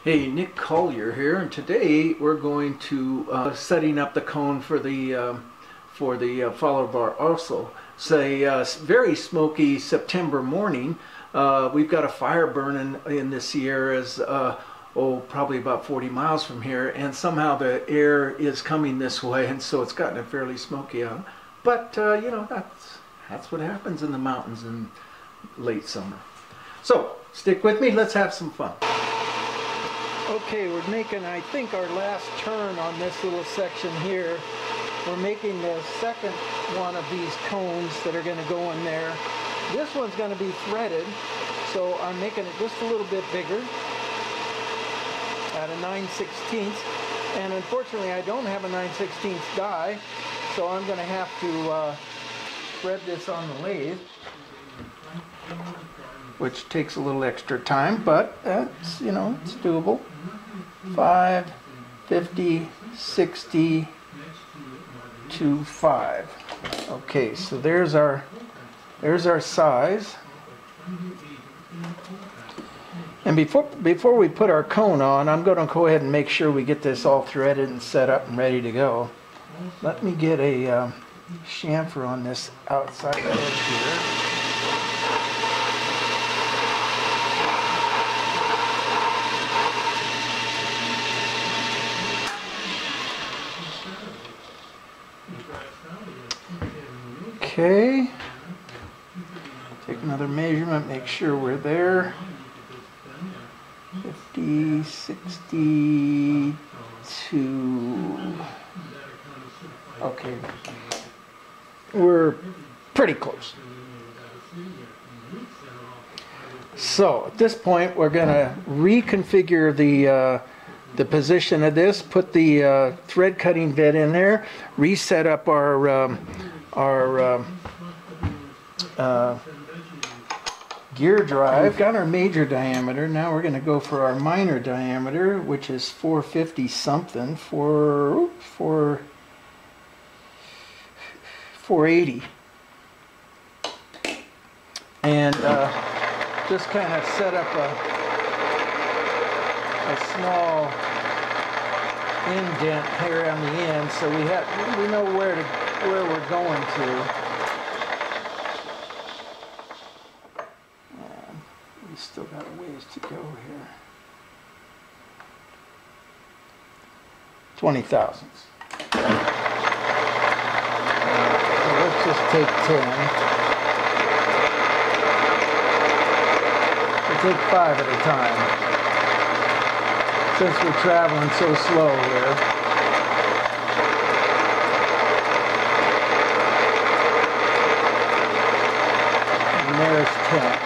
Hey, Nick Collier here, and today we're going to setting up the cone for the follow bar also. It's a very smoky September morning. We've got a fire burning in the Sierras, probably about 40 miles from here, and somehow the air is coming this way, and so it's gotten fairly smoky out. But you know, that's what happens in the mountains in late summer. So stick with me. Let's have some fun. Okay, we're making, I think, our last turn on this little section here. We're making the second one of these cones that are going to go in there. This one's going to be threaded, so I'm making it just a little bit bigger at a 9/16. And unfortunately, I don't have a 9/16 die, so I'm going to have to thread this on the lathe, which takes a little extra time, but that's, you know, it's doable. 5, 50, 60 to 5. Okay, so there's our size. And before we put our cone on, I'm going to go ahead and make sure we get this all threaded and set up and ready to go. Let me get a chamfer on this outside edge here. Okay, take another measurement, make sure we're there. 50, 62. Okay, we're pretty close. So at this point, we're going to reconfigure the position of this, put the thread cutting bit in there, reset up our gear drive. We've got our major diameter. Now we're going to go for our minor diameter, which is 450 something, 480. And just kind of set up a small indent here on the end, so we know where we're going to. We still got a ways to go here. 20 thousandths. So let's just take 10. We'll take 5 at a time, since we're traveling so slow here. And there's 10.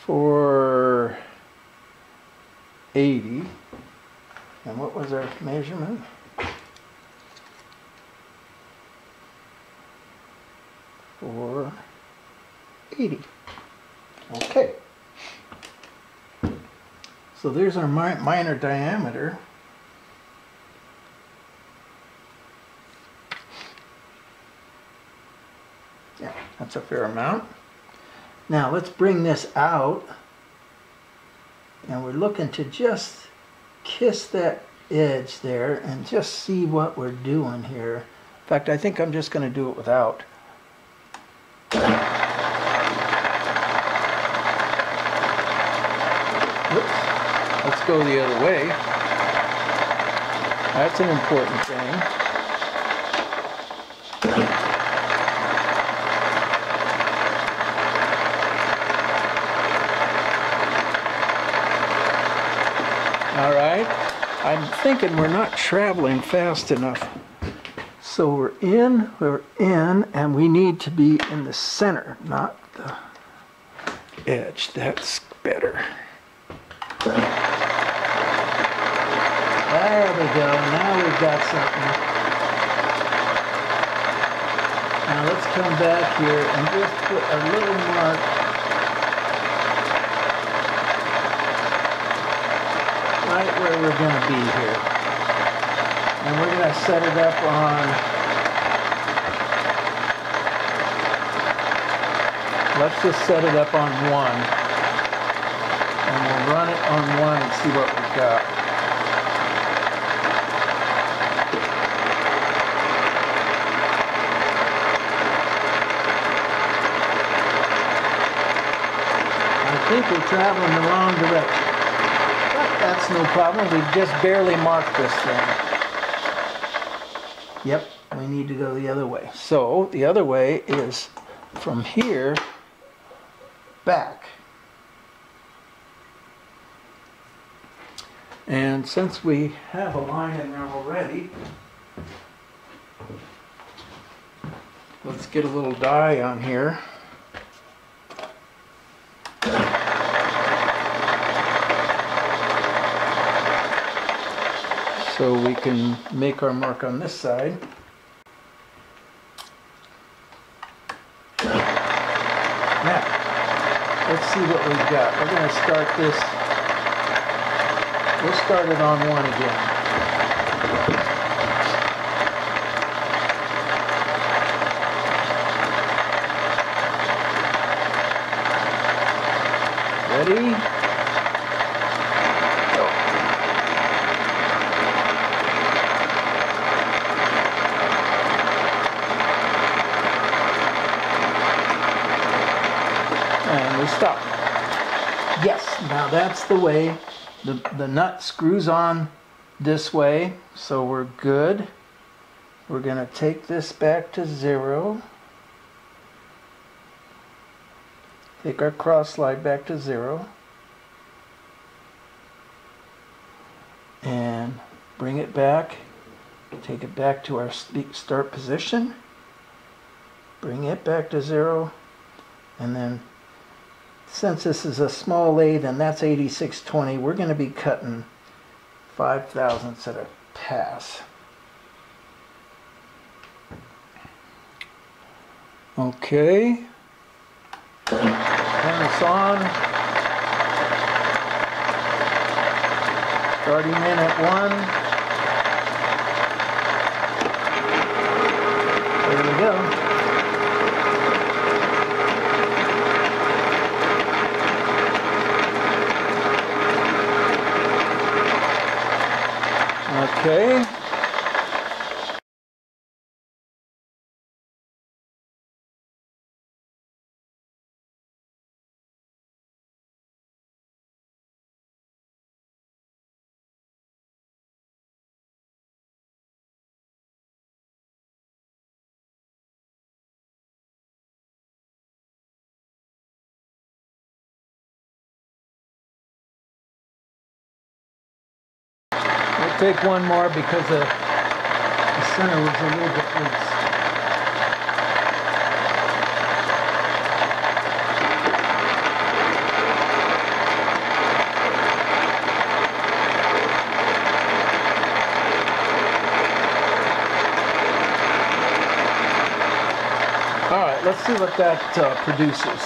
For 80, and what was our measurement? For 80. Okay. So there's our minor diameter. Yeah, that's a fair amount. Now let's bring this out, and we're looking to just kiss that edge there and just see what we're doing here. In fact, I think I'm just going to do it without. Oops. Let's go the other way. That's an important thing. All right, I'm thinking we're not traveling fast enough. So we're in, and we need to be in the center, not the edge. That's better. There we go, now we've got something. Now let's come back here and just put a little mark right where we're going to be here. And we're going to set it up on, let's just set it up on 1. And we'll run it on 1 and see what we've got. I think we're traveling the wrong direction. But that's no problem. We've just barely marked this thing. Yep, we need to go the other way. So the other way is from here back. And since we have a line in there already, let's get a little dye on here. So we can make our mark on this side. Now, let's see what we've got. We're going to start this. We'll start it on 1 again. Ready? And we stop. Yes, now that's the way. The nut screws on this way, so we're good. We're going to take this back to 0. Take our cross slide back to 0. And bring it back. Take it back to our start position. Bring it back to 0. And then, since this is a small lathe and that's 8620, we're going to be cutting 5/1000ths at a pass. Okay. Turn this on. Starting in at 1. There we go. Okay. We'll take one more because the center was a little bit loose. All right, let's see what that produces.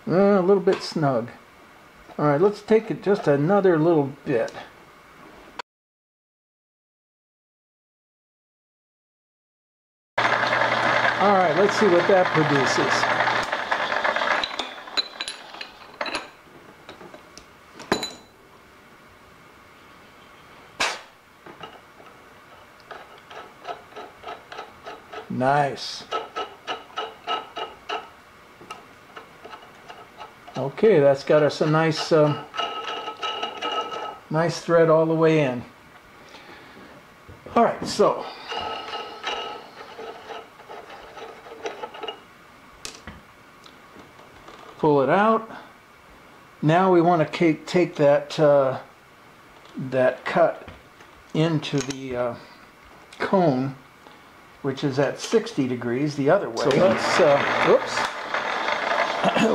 A little bit snug. All right, let's take it just another little bit. All right, let's see what that produces. Nice. Okay, that's got us a nice, nice thread all the way in. All right, so pull it out. Now we want to take that that cut into the cone, which is at 60 degrees the other way. So let's, oops.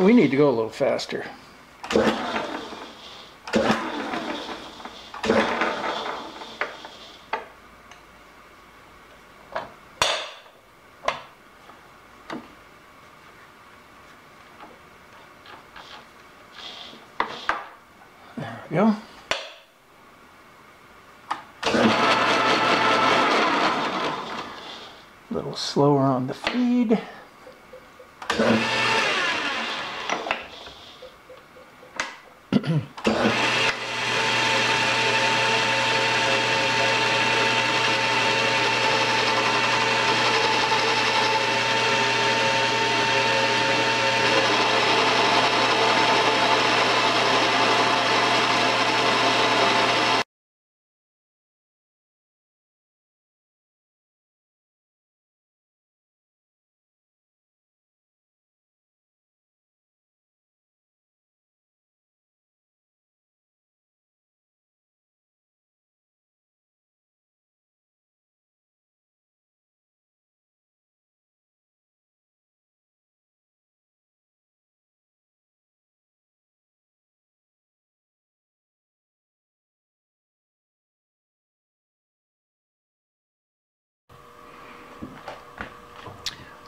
We need to go a little faster. we go. A little slower on the feed.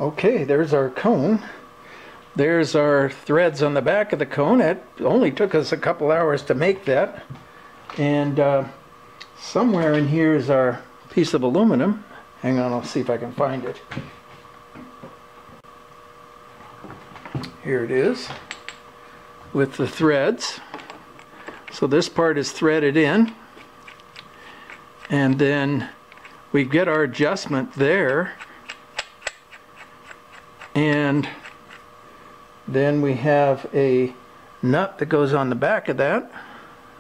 Okay, there's our cone. There's our threads on the back of the cone. It only took us a couple hours to make that. And somewhere in here is our piece of aluminum. Hang on, I'll see if I can find it. Here it is with the threads. So this part is threaded in. And then we get our adjustment there. And then we have a nut that goes on the back of that.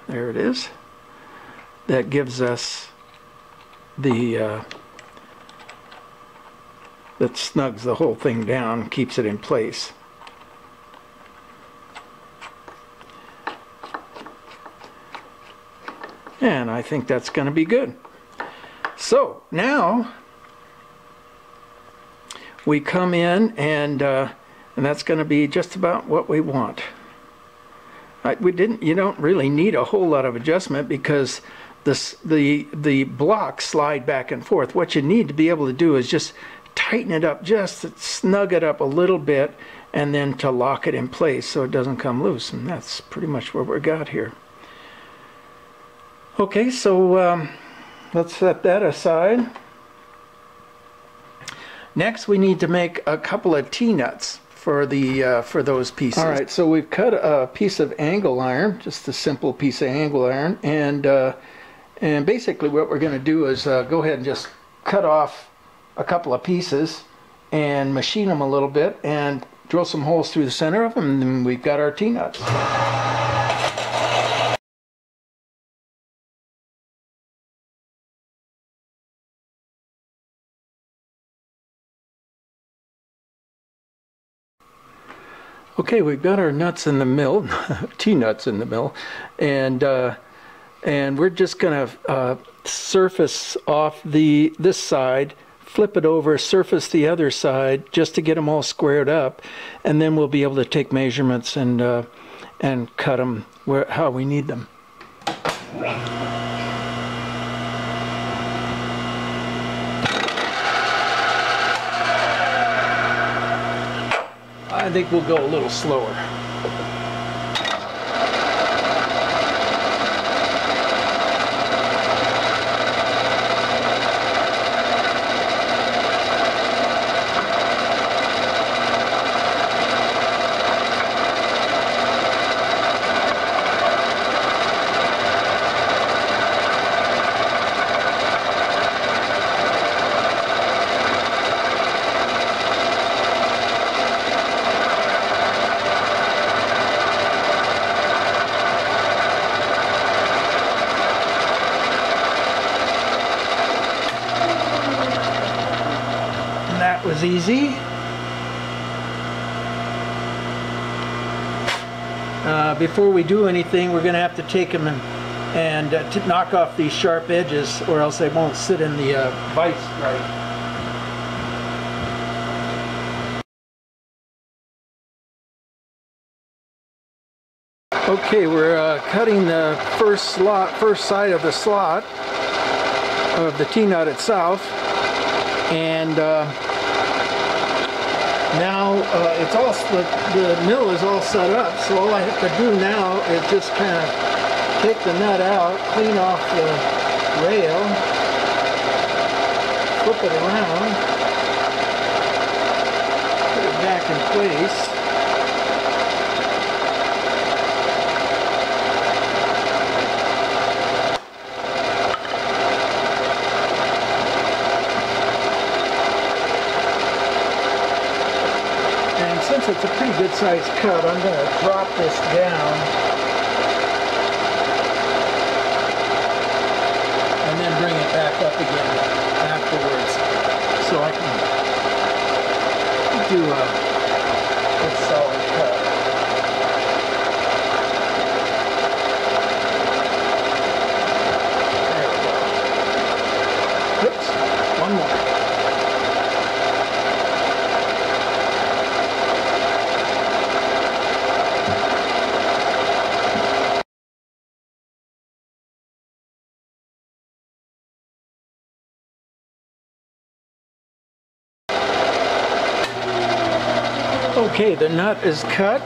There it is. That gives us the that snugs the whole thing down, keeps it in place. And I think that's going to be good. So now we come in and that's going to be just about what we want. You don't really need a whole lot of adjustment because the blocks slide back and forth. What you need to be able to do is just tighten it up, just snug it up a little bit, and then to lock it in place so it doesn't come loose. And that's pretty much what we got here. Okay, so let's set that aside. Next, we need to make a couple of T-nuts for the for those pieces. All right, so we've cut a piece of angle iron, just a simple piece of angle iron, and basically what we're going to do is go ahead and just cut off a couple of pieces and machine them a little bit and drill some holes through the center of them, and then we've got our T-nuts. Okay, we've got our nuts in the mill, T-nuts in the mill, and we're just going to surface off this side, flip it over, surface the other side, just to get them all squared up, and then we'll be able to take measurements and cut them how we need them. I think we'll go a little slower. Was easy. Before we do anything, we're going to have to take them and to knock off these sharp edges, or else they won't sit in the vise right. Okay, we're cutting the first side of the slot of the T-nut itself, and now it's all the mill is all set up, so all I have to do now is just kind of Take the nut out, clean off the rail, flip it around, put it back in place. And since it's a pretty good sized cut, I'm going to drop this down and then bring it back up again afterwards, so I can do a good solid cut. There we go. Oops, one more. Okay, the nut is cut.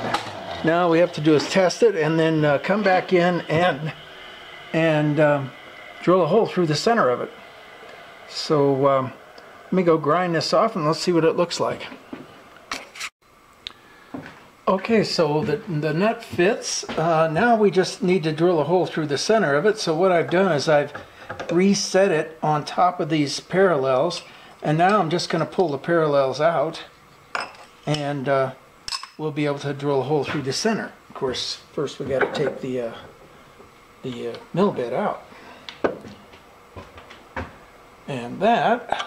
Now we have to do is test it and then come back in and drill a hole through the center of it. So let me go grind this off and let's see what it looks like. Okay, so the nut fits. Now we just need to drill a hole through the center of it. So what I've done is I've reset it on top of these parallels, and now I'm just going to pull the parallels out, and we'll be able to drill a hole through the center. Of course, first we got to take the mill bit out, and that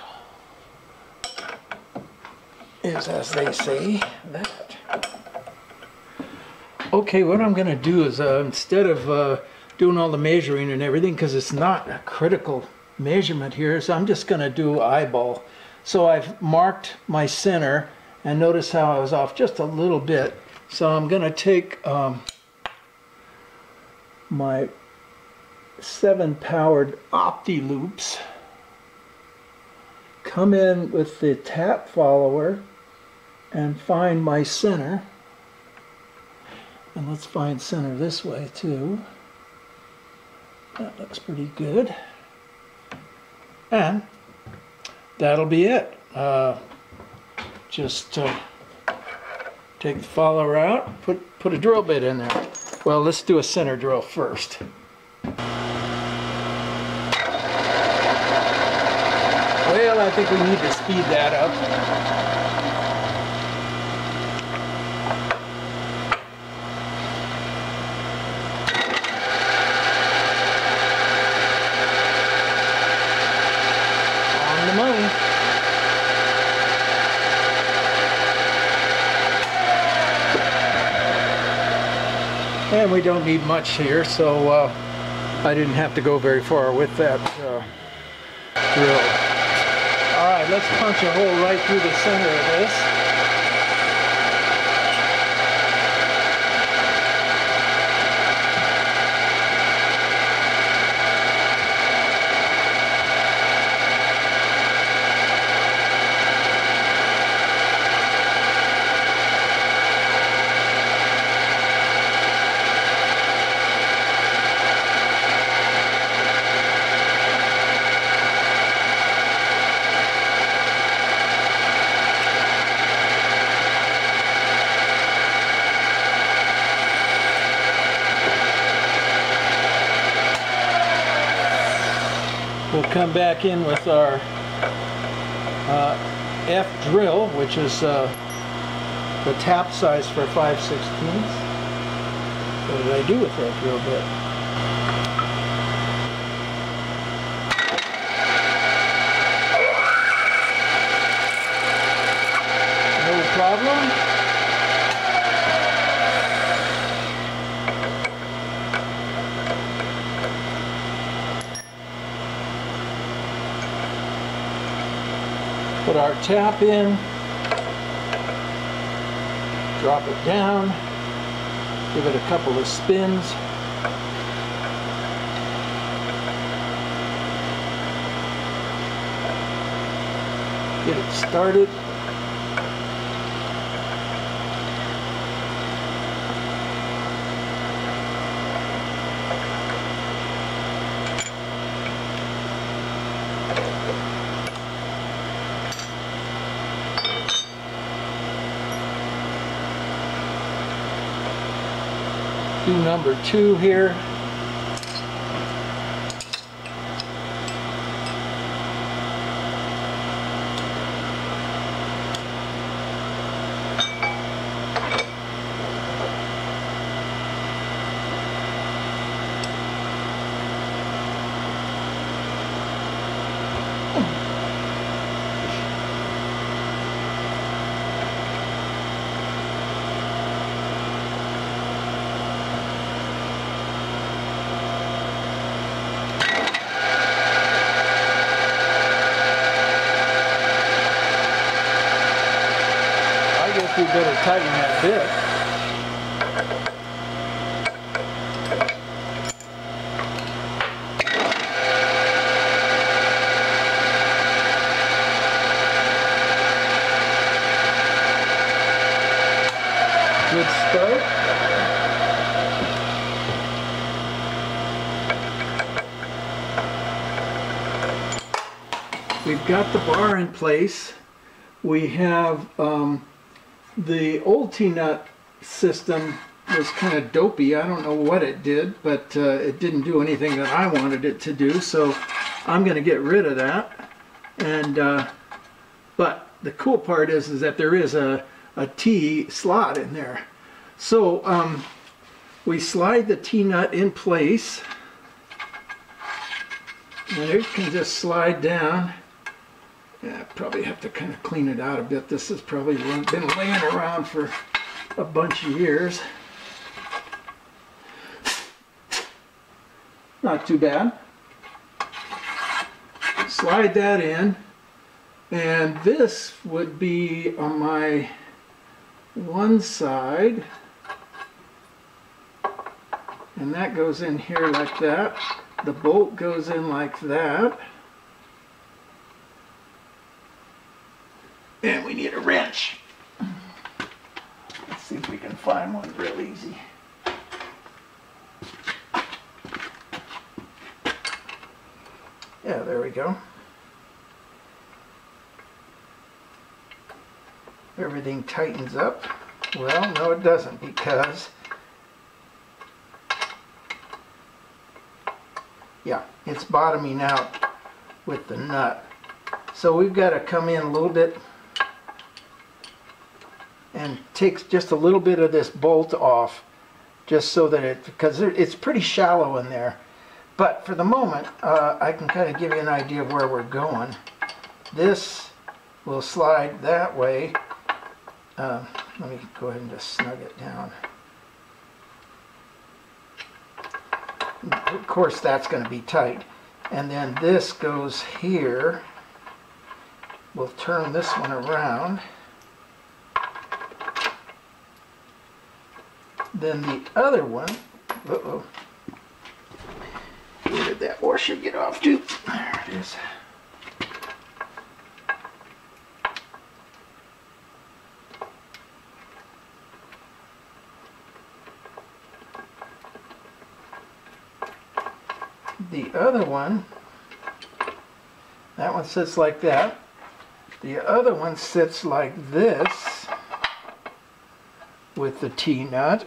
is, as they say, that. Okay, what I'm going to do is instead of doing all the measuring and everything, because it's not a critical measurement here, so I'm just going to do eyeball. So I've marked my center, and notice how I was off just a little bit. So I'm going to take my 7-powered Opti loops, come in with the tap follower, and find my center. And let's find center this way too. That looks pretty good. And that'll be it. Just take the follower out, put a drill bit in there. Well, let's do a center drill first. Well, I think we need to speed that up. On the money. And we don't need much here, so I didn't have to go very far with that drill. Alright, let's punch a hole right through the center of this. We'll come back in with our F drill, which is the tap size for 5/16. What did I do with that drill bit? No problem. Put our tap in, drop it down, give it a couple of spins. Get it started. do number 2 here. We better tighten that bit. Good start. We've got the bar in place. We have the old T-nut system was kind of dopey. I don't know what it did, but it didn't do anything that I wanted it to do, so I'm going to get rid of that. And but the cool part is that there is a T slot in there. So we slide the T-nut in place, and it can just slide down. Yeah, probably have to kind of clean it out a bit. This has probably been laying around for a bunch of years. Not too bad. Slide that in, and this would be on my one side, and that goes in here like that. The bolt goes in like that. And we need a wrench. Let's see if we can find one real easy. Yeah, there we go. Everything tightens up. Well, no it doesn't, because yeah, it's bottoming out with the nut. So we've got to come in a little bit and take just a little bit of this bolt off, just so that because it's pretty shallow in there. But for the moment, I can kind of give you an idea of where we're going. This will slide that way. Let me go ahead and just snug it down. Of course, that's going to be tight. And then this goes here. We'll turn this one around. Then the other one, uh-oh, where did that washer get off to? There it is. The other one, that one sits like that. The other one sits like this with the T-nut.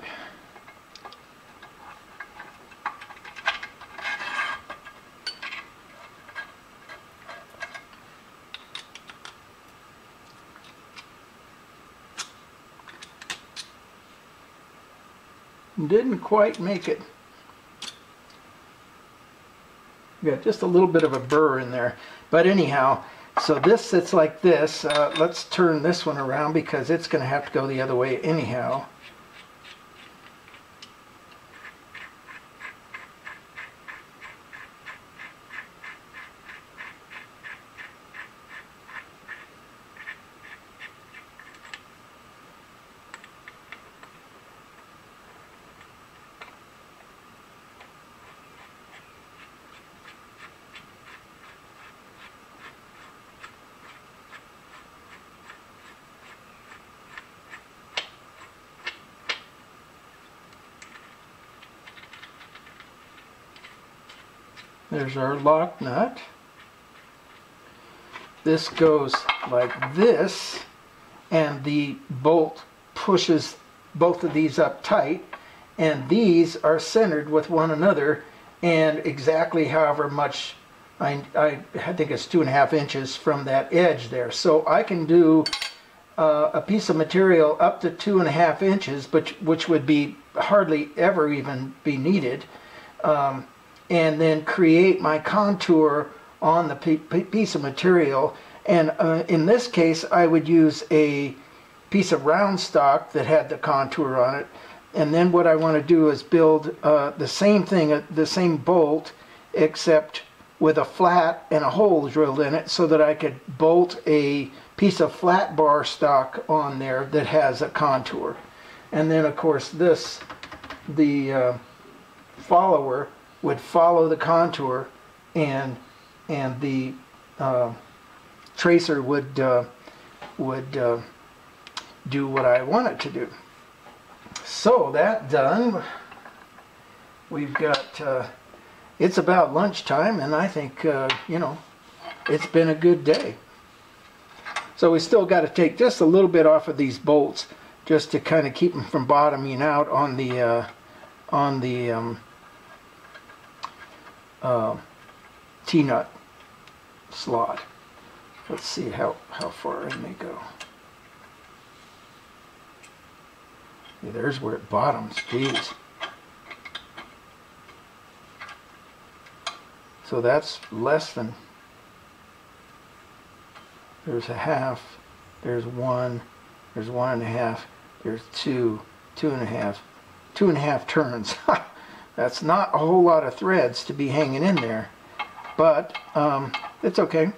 Didn't quite make it. Got just a little bit of a burr in there, but anyhow, so this sits like this. Let's turn this one around because it's going to have to go the other way anyhow. There's our lock nut. This goes like this, and the bolt pushes both of these up tight, and these are centered with one another, and exactly however much, I think it's 2.5 inches from that edge there. So I can do a piece of material up to 2.5 inches, but which would be hardly ever even be needed, and then create my contour on the piece of material. And in this case, I would use a piece of round stock that had the contour on it. And then what I want to do is build the same thing, the same bolt, except with a flat and a hole drilled in it, so that I could bolt a piece of flat bar stock on there that has a contour. And then of course the follower would follow the contour, and the tracer would do what I want it to do. So that done, we've got, it's about lunchtime, and I think, you know, it's been a good day. So we still got to take just a little bit off of these bolts, just to kind of keep them from bottoming out on the T-nut slot. Let's see how far in they go. Yeah, there's where it bottoms. Geez. So that's less than. There's a half. There's one. There's 1.5. There's 2. 2.5. 2.5 turns. That's not a whole lot of threads to be hanging in there, but it's okay.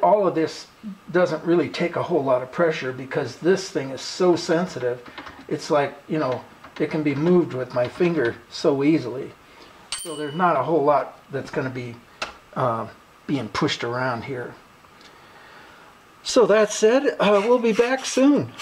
All of this doesn't really take a whole lot of pressure, because this thing is so sensitive. It's like, you know, it can be moved with my finger so easily. So there's not a whole lot that's going to be being pushed around here. So that said, we'll be back soon.